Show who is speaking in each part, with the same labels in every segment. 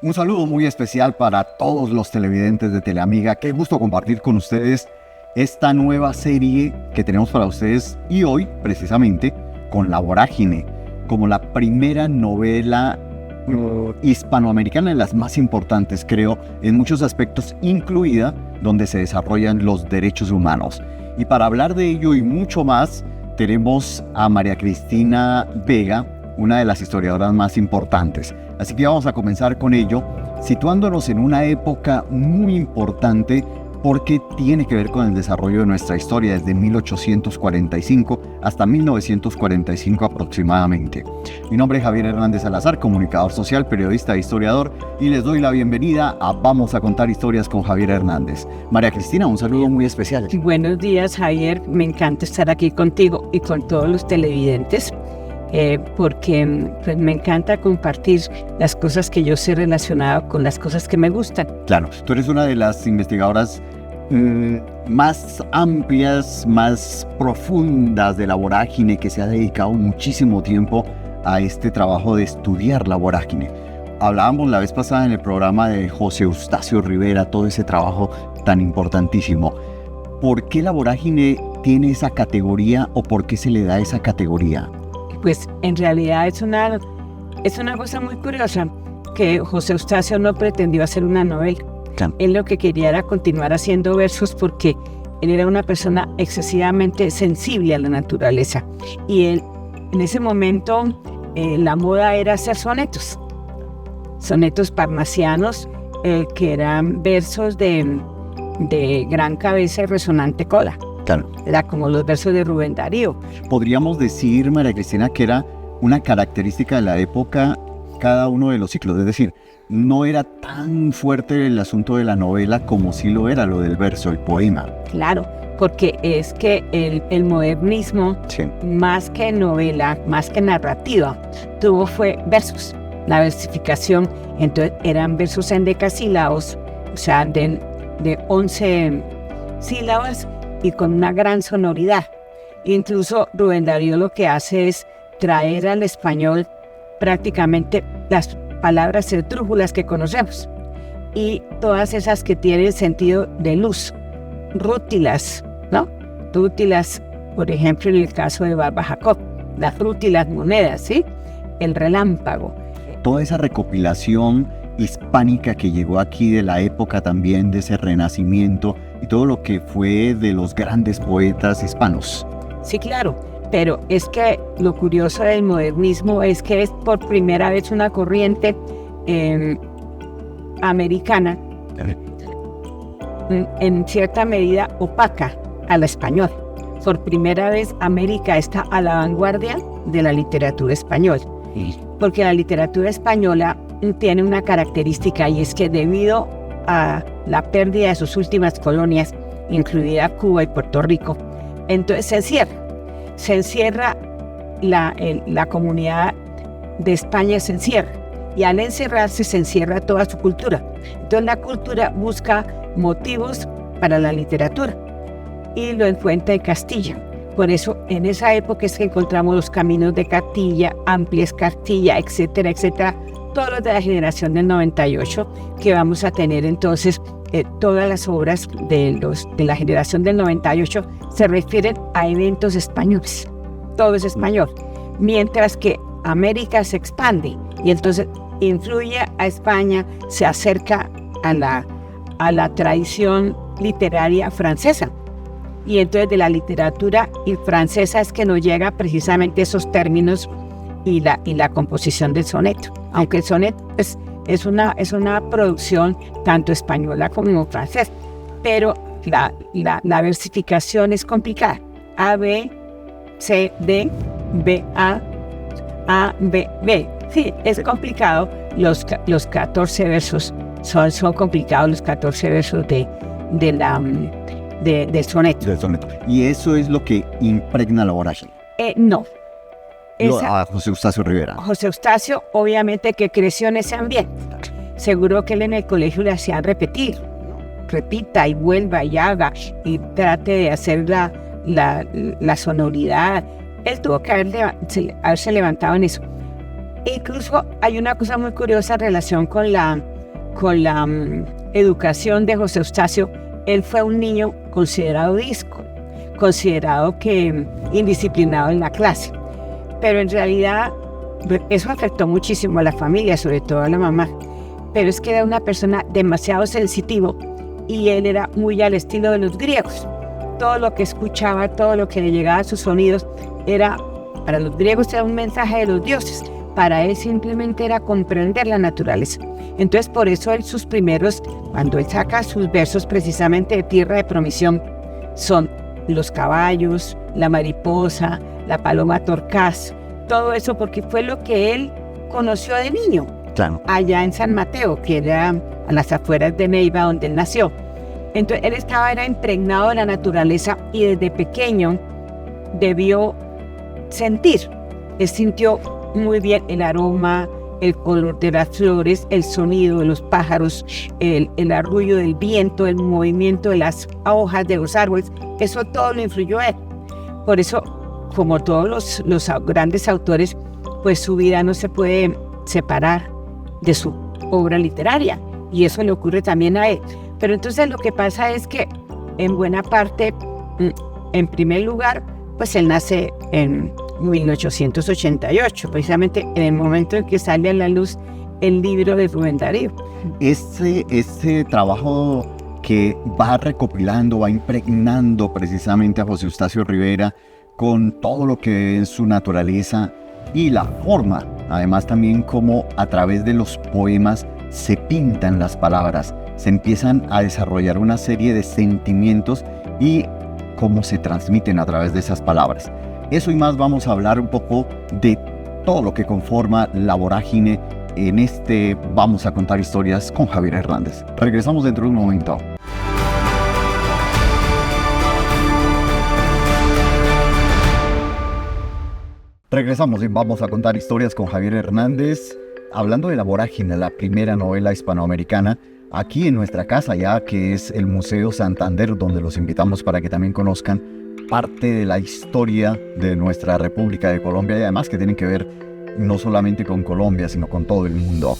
Speaker 1: Un saludo muy especial para todos los televidentes de Teleamiga. Qué gusto compartir con ustedes esta nueva serie que tenemos para ustedes y hoy, precisamente, con La Vorágine, como la primera novela hispanoamericana de las más importantes, creo, en muchos aspectos, incluida donde se desarrollan los derechos humanos. Y para hablar de ello y mucho más, tenemos a María Cristina Vega, una de las historiadoras más importantes. Así que vamos a comenzar con ello, situándonos en una época muy importante porque tiene que ver con el desarrollo de nuestra historia desde 1845 hasta 1945 aproximadamente. Mi nombre es Javier Hernández Salazar, comunicador social, periodista e historiador, y les doy la bienvenida a Vamos a contar historias con Javier Hernández. María Cristina, un saludo muy especial.
Speaker 2: Buenos días, Javier. Me encanta estar aquí contigo y con todos los televidentes. Porque pues, me encanta compartir las cosas que yo sé relacionadas con las cosas que me gustan.
Speaker 1: Claro, tú eres una de las investigadoras más amplias, más profundas de La Vorágine, que se ha dedicado muchísimo tiempo a este trabajo de estudiar La Vorágine. Hablábamos la vez pasada en el programa de José Eustacio Rivera, todo ese trabajo tan importantísimo. ¿Por qué La Vorágine tiene esa categoría o por qué se le da esa categoría?
Speaker 2: Pues en realidad es una cosa muy curiosa que José Eustacio no pretendió hacer una novela.
Speaker 1: Claro.
Speaker 2: Él lo que quería era continuar haciendo versos porque él era una persona excesivamente sensible a la naturaleza. Y él, en ese momento, la moda era hacer sonetos parnasianos, que eran versos de gran cabeza y resonante cola.
Speaker 1: Claro.
Speaker 2: Era como los versos de Rubén Darío.
Speaker 1: Podríamos decir, María Cristina, que era una característica de la época cada uno de los ciclos, es decir, no era tan fuerte el asunto de la novela como sí lo era lo del verso, el poema.
Speaker 2: Claro, porque es que el modernismo,
Speaker 1: sí,
Speaker 2: más que novela, más que narrativa, fue versos, la versificación. Entonces eran versos endecasílabos, o sea, de 11 sílabas, y con una gran sonoridad. Incluso Rubén Darío lo que hace es traer al español prácticamente las palabras esdrújulas que conocemos y todas esas que tienen sentido de luz, rútilas, ¿no? Rútilas, por ejemplo, en el caso de Barba Jacob, las rútilas monedas, ¿sí? El relámpago.
Speaker 1: Toda esa recopilación hispánica que llegó aquí de la época también de ese renacimiento y todo lo que fue de los grandes poetas hispanos.
Speaker 2: Sí, claro, pero es que lo curioso del modernismo es que es por primera vez una corriente americana, en cierta medida opaca a la española. Por primera vez América está a la vanguardia de la literatura española, porque la literatura española tiene una característica, y es que debido a la pérdida de sus últimas colonias, incluida Cuba y Puerto Rico, entonces se encierra la comunidad de España, se encierra, y al encerrarse se encierra toda su cultura. Entonces la cultura busca motivos para la literatura y lo encuentra en Castilla. Por eso en esa época es que encontramos los caminos de Castilla, Amplias Castilla, etcétera, etcétera, todos los de la generación del 98, que vamos a tener entonces todas las obras de la generación del 98 se refieren a eventos españoles, todo es español, mientras que América se expande y entonces influye a España, se acerca a la tradición literaria francesa. Y entonces de la literatura francesa es que nos llega precisamente esos términos y la composición del soneto. Aunque el soneto es una producción tanto española como francesa, pero la versificación es complicada. A, B, C, D, B, A, B, B. Sí, es complicado. Los 14 versos son complicados, los 14 versos del soneto.
Speaker 1: Y eso es lo que impregna La Vorágine.
Speaker 2: No.
Speaker 1: A José Eustacio Rivera.
Speaker 2: José Eustacio, obviamente, que creció en ese ambiente. Seguro que él en el colegio le hacían repetir. Repita y vuelva y haga y trate de hacer la sonoridad. Él tuvo que haberse levantado en eso. Incluso hay una cosa muy curiosa en relación con la educación de José Eustacio. Él fue un niño considerado disco, considerado que indisciplinado en la clase, pero en realidad eso afectó muchísimo a la familia, sobre todo a la mamá. Pero es que era una persona demasiado sensitivo y él era muy al estilo de los griegos. Todo lo que escuchaba, todo lo que le llegaba a sus sonidos, para los griegos era un mensaje de los dioses. Para él simplemente era comprender la naturaleza. Entonces por eso cuando él saca sus versos precisamente de Tierra de Promisión, son los caballos, la mariposa, la paloma torcaz, todo eso porque fue lo que él conoció de niño.
Speaker 1: Claro.
Speaker 2: Allá en San Mateo, que era a las afueras de Neiva, donde él nació. Entonces él era impregnado de la naturaleza y desde pequeño debió sentir. Él sintió muy bien el aroma, el color de las flores, el sonido de los pájaros, el arrullo del viento, el movimiento de las hojas de los árboles. Eso todo lo influyó a él. Por eso, como todos los grandes autores, pues su vida no se puede separar de su obra literaria, y eso le ocurre también a él. Pero entonces lo que pasa es que en buena parte, en primer lugar, pues él nace en 1888, precisamente en el momento en que sale a la luz el libro de Rubén Darío.
Speaker 1: Este trabajo que va recopilando, va impregnando precisamente a José Eustacio Rivera con todo lo que es su naturaleza y la forma, además también como a través de los poemas se pintan las palabras, se empiezan a desarrollar una serie de sentimientos y cómo se transmiten a través de esas palabras. Eso y más vamos a hablar un poco de todo lo que conforma La Vorágine en Vamos a Contar Historias con Javier Hernández. Regresamos dentro de un momento. Regresamos y Vamos a Contar Historias con Javier Hernández, hablando de La Vorágine, la primera novela hispanoamericana, aquí en nuestra casa ya, que es el Museo Santander, donde los invitamos para que también conozcan parte de la historia de nuestra República de Colombia y además que tienen que ver no solamente con Colombia, sino con todo el mundo.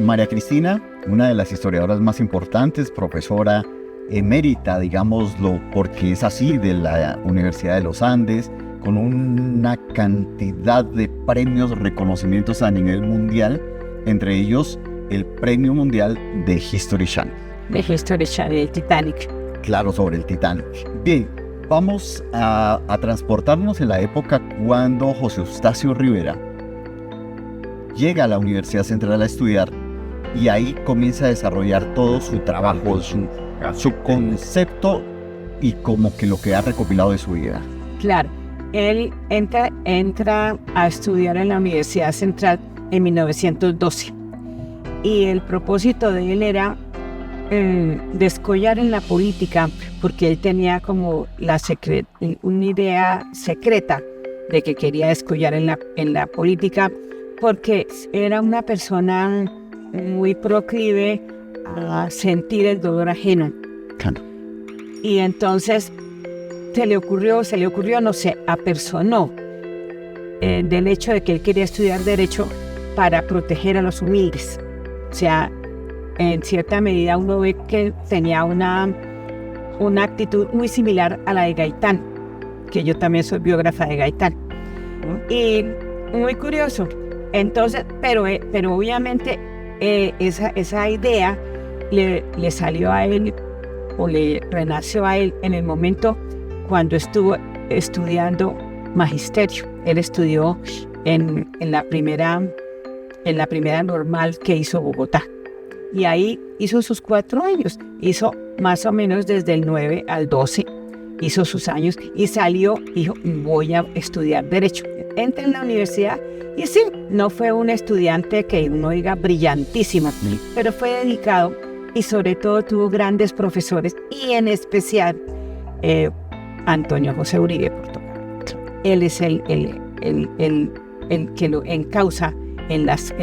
Speaker 1: María Cristina, una de las historiadoras más importantes, profesora emérita, digámoslo, porque es así, de la Universidad de los Andes, con una cantidad de premios, reconocimientos a nivel mundial, entre ellos el Premio Mundial de History Channel.
Speaker 2: De History Channel, el Titanic.
Speaker 1: Claro, sobre el Titanic. Bien, vamos a transportarnos en la época cuando José Eustacio Rivera llega a la Universidad Central a estudiar y ahí comienza a desarrollar todo su trabajo, su concepto y como que lo que ha recopilado de su vida.
Speaker 2: Claro. Él entra a estudiar en la Universidad Central en 1912 y el propósito de él era descollar en la política, porque él tenía como una idea secreta de que quería descollar en la política, porque era una persona muy proclive a sentir el dolor ajeno.
Speaker 1: Claro.
Speaker 2: Y entonces se le ocurrió, no sé, apersonó del hecho de que él quería estudiar Derecho para proteger a los humildes. O sea, en cierta medida uno ve que tenía una actitud muy similar a la de Gaitán, que yo también soy biógrafa de Gaitán. Y muy curioso. Entonces, pero obviamente esa idea le salió a él, o le renació a él en el momento cuando estuvo estudiando magisterio. Él estudió en la primera normal que hizo Bogotá. Y ahí hizo sus 4 años. Hizo más o menos desde el 9 al 12. Hizo sus años y salió, dijo, voy a estudiar Derecho. Entra en la universidad y sí, no fue un estudiante que uno diga brillantísimo, pero fue dedicado y sobre todo tuvo grandes profesores y en especial Antonio José Uribe Portocarrero. Él es el que lo encausa en las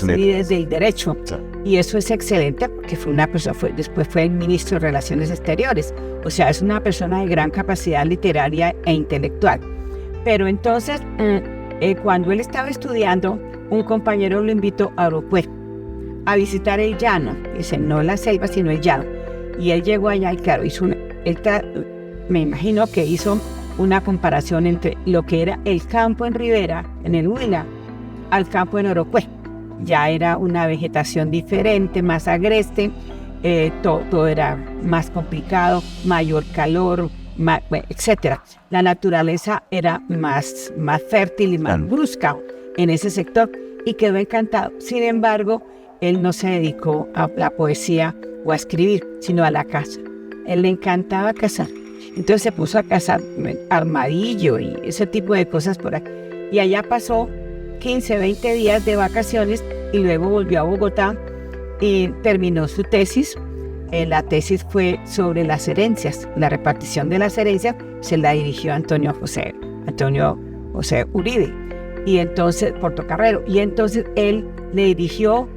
Speaker 2: líderes del derecho. Sí. Y eso es excelente porque fue una persona, después fue el ministro de Relaciones Exteriores. O sea, es una persona de gran capacidad literaria e intelectual. Pero entonces Cuando él estaba estudiando, un compañero lo invitó a Orocué a visitar el llano. Dice, no la selva, sino el llano. Y él llegó allá y claro, me imagino que hizo una comparación entre lo que era el campo en Rivera, en el Huila, al campo en Orocué. Ya era una vegetación diferente, más agreste, todo era más complicado, mayor calor, etc. La naturaleza era más fértil y más brusca en ese sector y quedó encantado. Sin embargo, él no se dedicó a la poesía o a escribir, sino a la caza. Él le encantaba cazar. Entonces se puso a cazar armadillo y ese tipo de cosas por ahí. Y allá pasó 15, 20 días de vacaciones y luego volvió a Bogotá y terminó su tesis. La tesis fue sobre las herencias. La repartición de las herencias se la dirigió Antonio José Uribe, y entonces Portocarrero. Y entonces él le dirigió,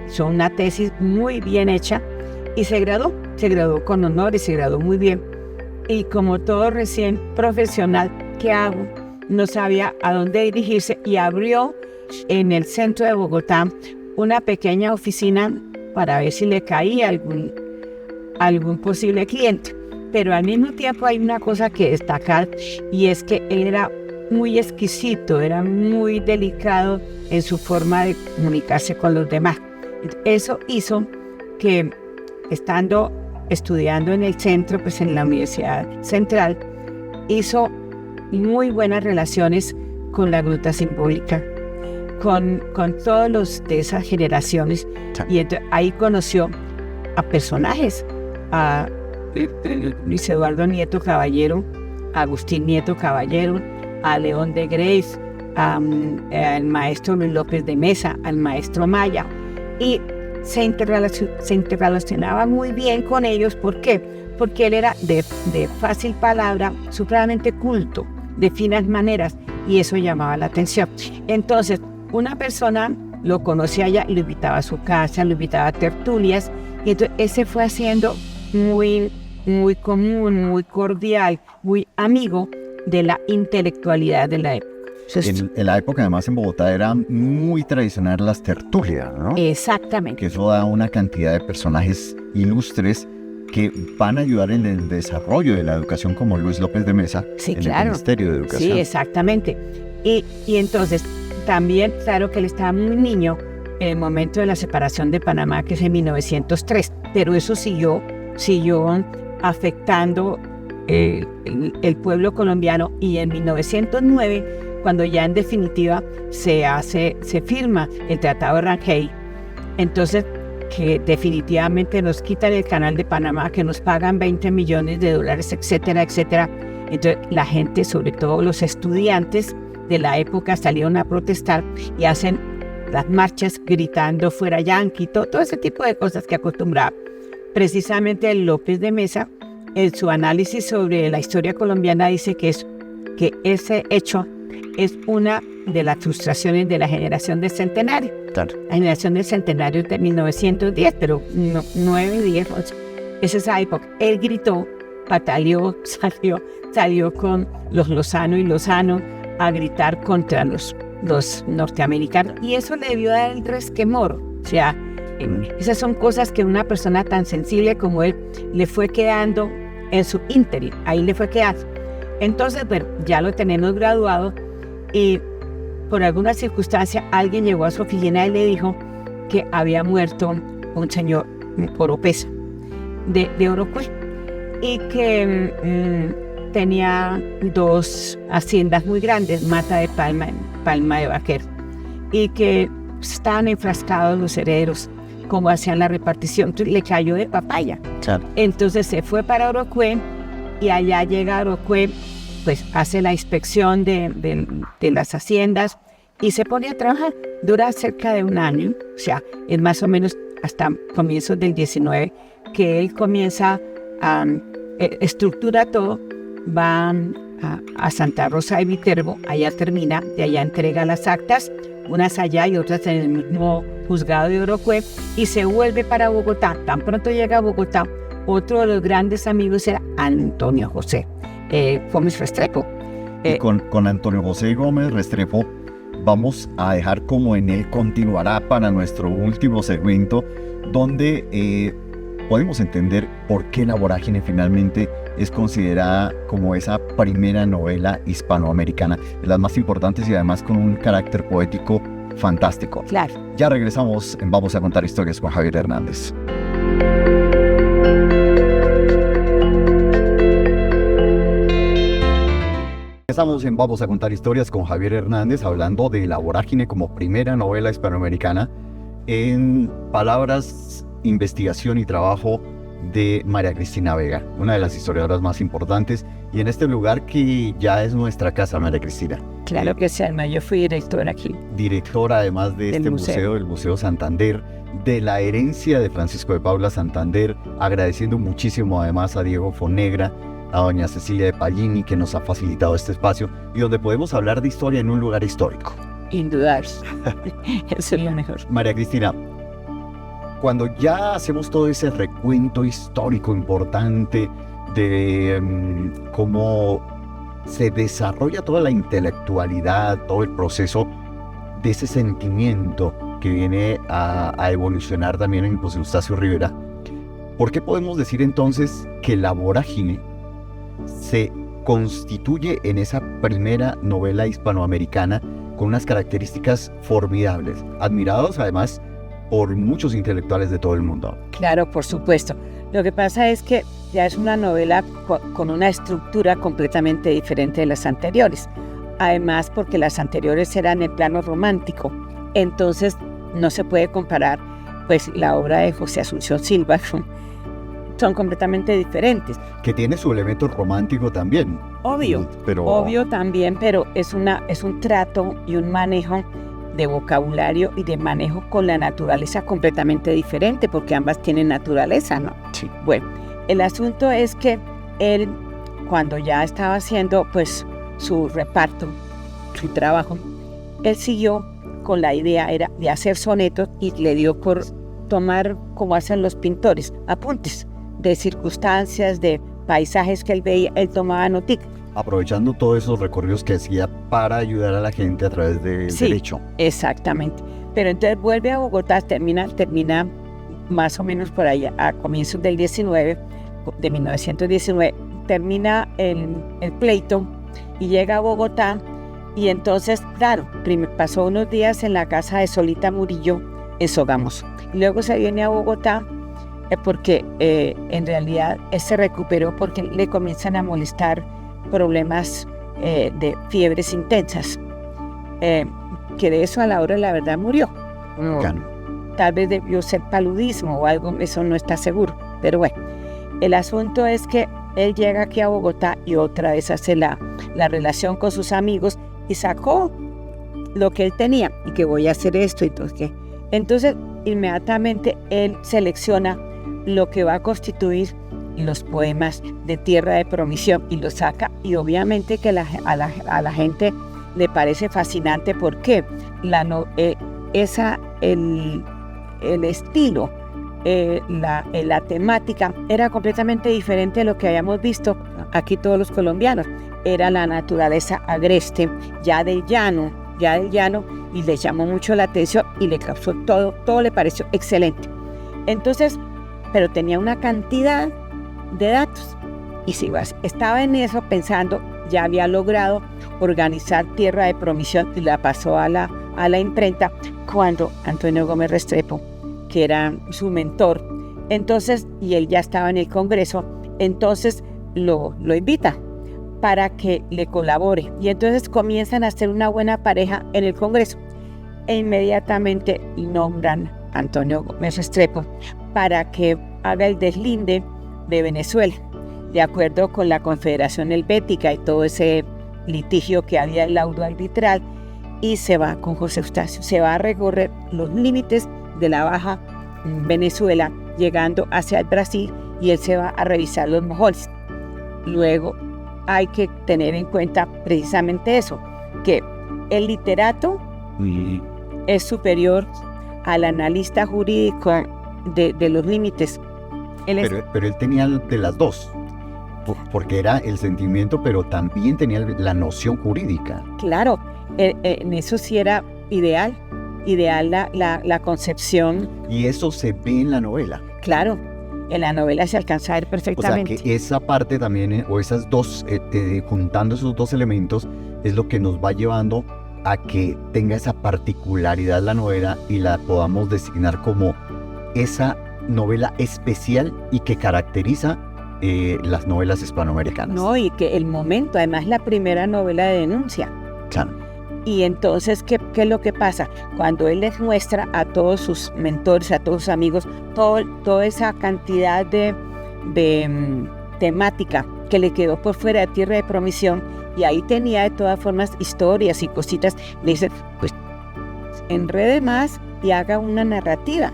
Speaker 2: hizo una tesis muy bien hecha y se graduó con honor y se graduó muy bien. Y como todo recién profesional, ¿qué hago? No sabía a dónde dirigirse y abrió en el centro de Bogotá una pequeña oficina para ver si le caía algún posible cliente. Pero al mismo tiempo hay una cosa que destacar y es que él era muy exquisito, era muy delicado en su forma de comunicarse con los demás. Eso hizo que, estando estudiando en el centro, pues en la Universidad Central, hizo muy buenas relaciones con la Gruta Simbólica, con todos los de esas generaciones, y entonces ahí conoció a personajes, a Luis Eduardo Nieto Caballero, a Agustín Nieto Caballero, a León de Greiff, al maestro Luis López de Mesa, al maestro Maya, y se interrelacionaba muy bien con ellos. ¿Por qué? Porque él era de fácil palabra, supremamente culto, de finas maneras, y eso llamaba la atención. Entonces, una persona lo conocía allá y lo invitaba a su casa, lo invitaba a tertulias, y entonces ese fue haciendo muy, muy común, muy cordial, muy amigo de la intelectualidad de la época.
Speaker 1: En la época, además, en Bogotá era muy tradicional las tertulias, ¿no?
Speaker 2: Exactamente.
Speaker 1: Que eso da una cantidad de personajes ilustres que van a ayudar en el desarrollo de la educación, como Luis López de Mesa,
Speaker 2: sí,
Speaker 1: en
Speaker 2: claro.
Speaker 1: el Ministerio de Educación.
Speaker 2: Sí, exactamente. Y entonces, también, claro que él estaba muy niño en el momento de la separación de Panamá, que es en 1903, pero eso siguió afectando el pueblo colombiano, y en 1909, cuando ya en definitiva se firma el Tratado de Rangel, entonces que definitivamente nos quitan el canal de Panamá, que nos pagan $20 millones, etcétera, etcétera. Entonces la gente, sobre todo los estudiantes de la época, salieron a protestar y hacen las marchas gritando fuera yanqui, todo ese tipo de cosas que acostumbraba. Precisamente López de Mesa, en su análisis sobre la historia colombiana, dice que ese hecho es una de las frustraciones de la generación del centenario.
Speaker 1: Claro.
Speaker 2: La generación del centenario de 1910, pero 9, 10, 11. Es esa época. Él gritó, pataleó, salió con los Lozano y Lozano a gritar contra los norteamericanos. Y eso le debió dar el resquemor. O sea, esas son cosas que una persona tan sensible como él le fue quedando en su ínterin. Ahí le fue quedando. Entonces, bueno, ya lo tenemos graduado, y por alguna circunstancia alguien llegó a su oficina y le dijo que había muerto un señor Oropesa de Orocué, y que tenía 2 haciendas muy grandes, Mata de Palma, Palma de Vaquero, y que estaban enfrascados los herederos, cómo hacían la repartición. Entonces le cayó de papaya.
Speaker 1: Claro.
Speaker 2: Entonces se fue para Orocué, y allá llega a Orocué, pues hace la inspección de las haciendas y se pone a trabajar. Dura cerca de 1 año, o sea, es más o menos hasta comienzos del 19 que él comienza a estructura todo. Va a Santa Rosa de Viterbo, allá termina, de allá entrega las actas, unas allá y otras en el mismo juzgado de Orocué, y se vuelve para Bogotá. Tan pronto llega a Bogotá, otro de los grandes amigos era Antonio José Gómez Restrepo.
Speaker 1: Y con Antonio José Gómez Restrepo vamos a dejar como en él continuará para nuestro último segmento, donde podemos entender por qué La Vorágine finalmente es considerada como esa primera novela hispanoamericana, de las más importantes y además con un carácter poético fantástico.
Speaker 2: Claro.
Speaker 1: Ya regresamos en Vamos a Contar Historias con Javier Hernández. Estamos en Vamos a Contar Historias con Javier Hernández, hablando de La Vorágine como primera novela hispanoamericana, en palabras, investigación y trabajo de María Cristina Vega, una de las historiadoras más importantes, y en este lugar que ya es nuestra casa, María Cristina.
Speaker 2: Claro que sí, Alma, yo fui directora aquí.
Speaker 1: Directora además de este museo, el Museo Santander, de la herencia de Francisco de Paula Santander, agradeciendo muchísimo además a Diego Fonegra, a doña Cecilia de Pallini, que nos ha facilitado este espacio y donde podemos hablar de historia en un lugar histórico.
Speaker 2: Indudarse. Eso es lo mejor.
Speaker 1: María Cristina, cuando ya hacemos todo ese recuento histórico importante de cómo se desarrolla toda la intelectualidad, todo el proceso de ese sentimiento que viene a evolucionar también en José Eustacio Rivera, ¿por qué podemos decir entonces que La Vorágine se constituye en esa primera novela hispanoamericana con unas características formidables, admirados además por muchos intelectuales de todo el mundo?
Speaker 2: Claro, por supuesto. Lo que pasa es que ya es una novela con una estructura completamente diferente de las anteriores. Además, porque las anteriores eran en plano romántico. Entonces, no se puede comparar pues la obra de José Asunción Silva. Son completamente diferentes.
Speaker 1: Que tiene su elemento romántico también.
Speaker 2: Obvio, obvio también, pero es un trato y un manejo de vocabulario y de manejo con la naturaleza completamente diferente, porque ambas tienen naturaleza, ¿no?
Speaker 1: Sí.
Speaker 2: Bueno, el asunto es que él, cuando ya estaba haciendo pues su reparto, su trabajo, él siguió con la idea era de hacer sonetos y le dio por tomar, como hacen los pintores, apuntes de circunstancias, de paisajes que él veía, él tomaba notica.
Speaker 1: Aprovechando todos esos recorridos que hacía para ayudar a la gente a través del derecho.
Speaker 2: Exactamente. Pero entonces vuelve a Bogotá, termina más o menos por allá, a comienzos de 1919, termina el pleito y llega a Bogotá. Y entonces, claro, pasó unos días en la casa de Solita Murillo en Sogamoso. Luego se viene a Bogotá porque en realidad él se recuperó porque le comienzan a molestar problemas de fiebres intensas, que de eso a la hora de la verdad murió. Tal vez debió ser paludismo o algo, eso no está seguro, pero bueno, el asunto es que él llega aquí a Bogotá y otra vez hace la relación con sus amigos y sacó lo que él tenía y que voy a hacer esto y todo. Entonces inmediatamente él selecciona lo que va a constituir los poemas de Tierra de Promisión y los saca, y obviamente que a la gente le parece fascinante porque el estilo, la temática era completamente diferente de lo que habíamos visto aquí todos los colombianos. Era la naturaleza agreste, ya del llano, y le llamó mucho la atención y le causó todo le pareció excelente. Entonces, pero tenía una cantidad de datos y si estaba en eso pensando, ya había logrado organizar Tierra de Promisión y la pasó a la imprenta cuando Antonio Gómez Restrepo, que era su mentor, entonces, y él ya estaba en el Congreso, entonces lo invita para que le colabore y entonces comienzan a hacer una buena pareja en el Congreso e inmediatamente nombran a Antonio Gómez Restrepo para que haga el deslinde de Venezuela, de acuerdo con la Confederación Helvética y todo ese litigio que había, el laudo arbitral, y se va con José Eustacio, se va a recorrer los límites de la Baja Venezuela, llegando hacia el Brasil, y él se va a revisar los mojones. Luego hay que tener en cuenta precisamente eso, que el literato es superior al analista jurídico de los límites.
Speaker 1: Pero él tenía de las dos. porque era el sentimiento, pero también tenía la noción jurídica.
Speaker 2: Claro, en eso sí era ideal la concepción.
Speaker 1: Y eso se ve en la novela.
Speaker 2: Claro, en la novela se alcanza a ver
Speaker 1: O
Speaker 2: perfectamente.
Speaker 1: sea que esa parte también, o esas dos, juntando esos dos elementos, es lo que nos va llevando a que tenga esa particularidad la novela y la podamos designar como esa novela especial y que caracteriza las novelas hispanoamericanas.
Speaker 2: No, y que el momento, además la primera novela de denuncia.
Speaker 1: Claro.
Speaker 2: Y entonces, ¿qué es lo que pasa? Cuando él les muestra a todos sus mentores, a todos sus amigos, toda esa cantidad de temática que le quedó por fuera de Tierra de Promisión, y ahí tenía de todas formas historias y cositas, le dice, pues enrede más y haga una narrativa,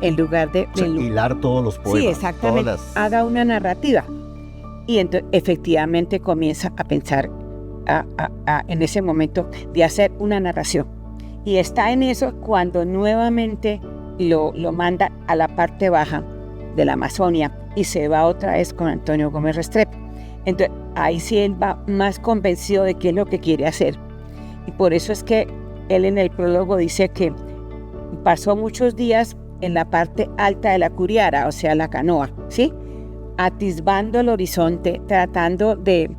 Speaker 2: en lugar de...
Speaker 1: O sea, hilar todos los poemas.
Speaker 2: Sí, exactamente, haga una narrativa. Y entonces efectivamente comienza a pensar en ese momento de hacer una narración. Y está en eso cuando nuevamente lo manda a la parte baja de la Amazonia y se va otra vez con Antonio Gómez Restrepo. Entonces ahí sí él va más convencido de qué es lo que quiere hacer. Y por eso es que él en el prólogo dice que pasó muchos días en la parte alta de la curiara, o sea, la canoa, ¿sí? Atisbando el horizonte, tratando de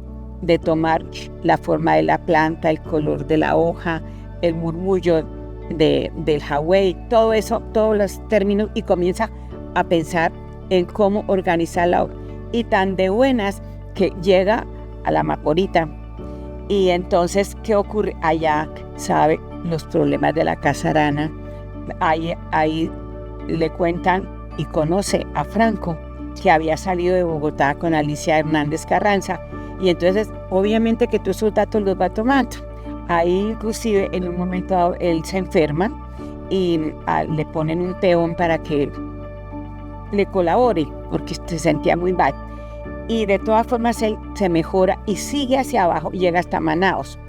Speaker 2: tomar la forma de la planta, el color de la hoja, el murmullo del Hawái, todo eso, todos los términos, y comienza a pensar en cómo organizar la obra. Y tan de buenas que llega a la Maporita. Y entonces, ¿qué ocurre? Allá sabe los problemas de la Casa Arana. Ahí le cuentan y conoce a Franco, que había salido de Bogotá con Alicia Hernández Carranza. Y entonces, obviamente que todos esos datos los va tomando. Ahí inclusive en un momento dado él se enferma y le ponen un peón para que le colabore, porque se sentía muy mal. Y de todas formas él se mejora y sigue hacia abajo, llega hasta Manaos.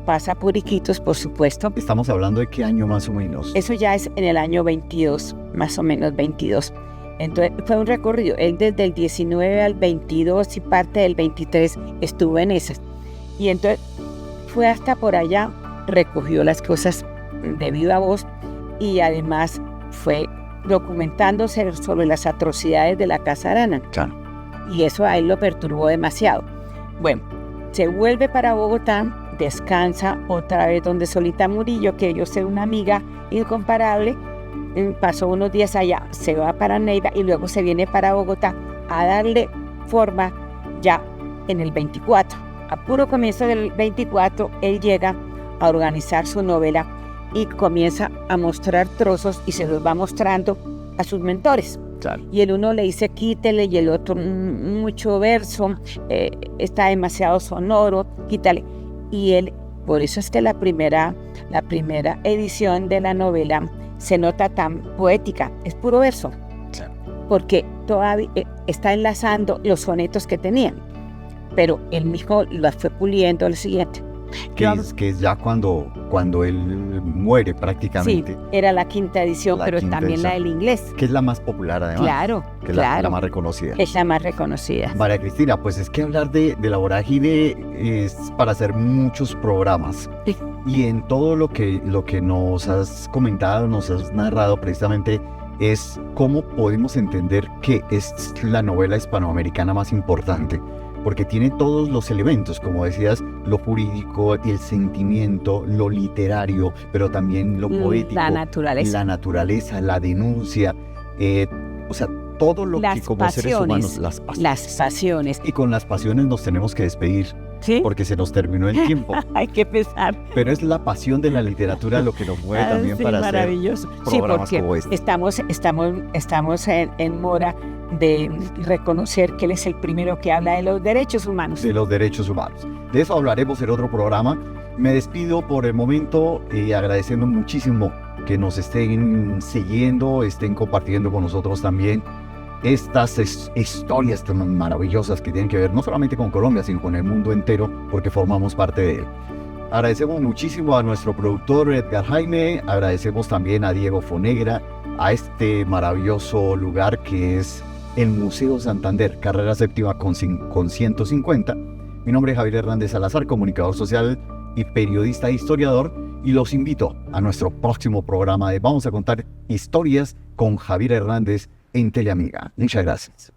Speaker 2: Pasa por Iquitos, por supuesto.
Speaker 1: ¿Estamos hablando de qué año más o menos?
Speaker 2: Eso ya es en el año 22, más o menos 22. Entonces fue un recorrido. Él desde el 19 al 22 y parte del 23 estuvo en esas. Y entonces fue hasta por allá, recogió las cosas de viva voz y además fue documentándose sobre las atrocidades de la Casa Arana.
Speaker 1: Claro.
Speaker 2: Y eso a él lo perturbó demasiado. Bueno, se vuelve para Bogotá, descansa otra vez donde Solita Murillo, que yo sé una amiga incomparable, pasó unos días allá, se va para Neiva y luego se viene para Bogotá a darle forma ya en el 24. A puro comienzo del 24, él llega a organizar su novela y comienza a mostrar trozos y se los va mostrando a sus mentores.
Speaker 1: Claro.
Speaker 2: Y el uno le dice quítele y el otro mucho verso, está demasiado sonoro, quítale. Y él, por eso es que la primera edición de la novela se nota tan poética, es puro verso,
Speaker 1: Claro.
Speaker 2: porque todavía está enlazando los sonetos que tenían, pero él mismo lo fue puliendo al siguiente.
Speaker 1: Que es ya cuando él muere prácticamente.
Speaker 2: Sí, era la quinta edición, pero también la del inglés.
Speaker 1: Que es la más popular además.
Speaker 2: Claro,
Speaker 1: que es
Speaker 2: claro.
Speaker 1: la más reconocida.
Speaker 2: Es la más reconocida.
Speaker 1: María Cristina, pues es que hablar de la vorágine es para hacer muchos programas.
Speaker 2: Sí.
Speaker 1: Y en todo lo que nos has comentado, nos has narrado precisamente, es cómo podemos entender que es la novela hispanoamericana más importante. Porque tiene todos los elementos, como decías, lo jurídico, el sentimiento, lo literario, pero también lo poético.
Speaker 2: La naturaleza,
Speaker 1: la denuncia, o sea, todo lo que como seres humanos,
Speaker 2: las pasiones.
Speaker 1: Y con las pasiones nos tenemos que despedir,
Speaker 2: ¿sí?
Speaker 1: Porque se nos terminó el tiempo.
Speaker 2: Hay que pensar.
Speaker 1: Pero es la pasión de la literatura lo que nos mueve también
Speaker 2: sí,
Speaker 1: para
Speaker 2: maravilloso.
Speaker 1: hacer programas
Speaker 2: sí, porque
Speaker 1: como este.
Speaker 2: Estamos en mora de reconocer que él es el primero que habla de los derechos humanos.
Speaker 1: De los derechos humanos. De eso hablaremos en otro programa. Me despido por el momento agradeciendo muchísimo que nos estén siguiendo, estén compartiendo con nosotros también estas historias tan maravillosas que tienen que ver no solamente con Colombia, sino con el mundo entero, porque formamos parte de él. Agradecemos muchísimo a nuestro productor Edgar Jaime, agradecemos también a Diego Fonegra, a este maravilloso lugar que es el Museo Santander, carrera séptima con 150. Mi nombre es Javier Hernández Salazar, comunicador social y periodista e historiador, y los invito a nuestro próximo programa de Vamos a contar historias con Javier Hernández en Teleamiga. Muchas gracias.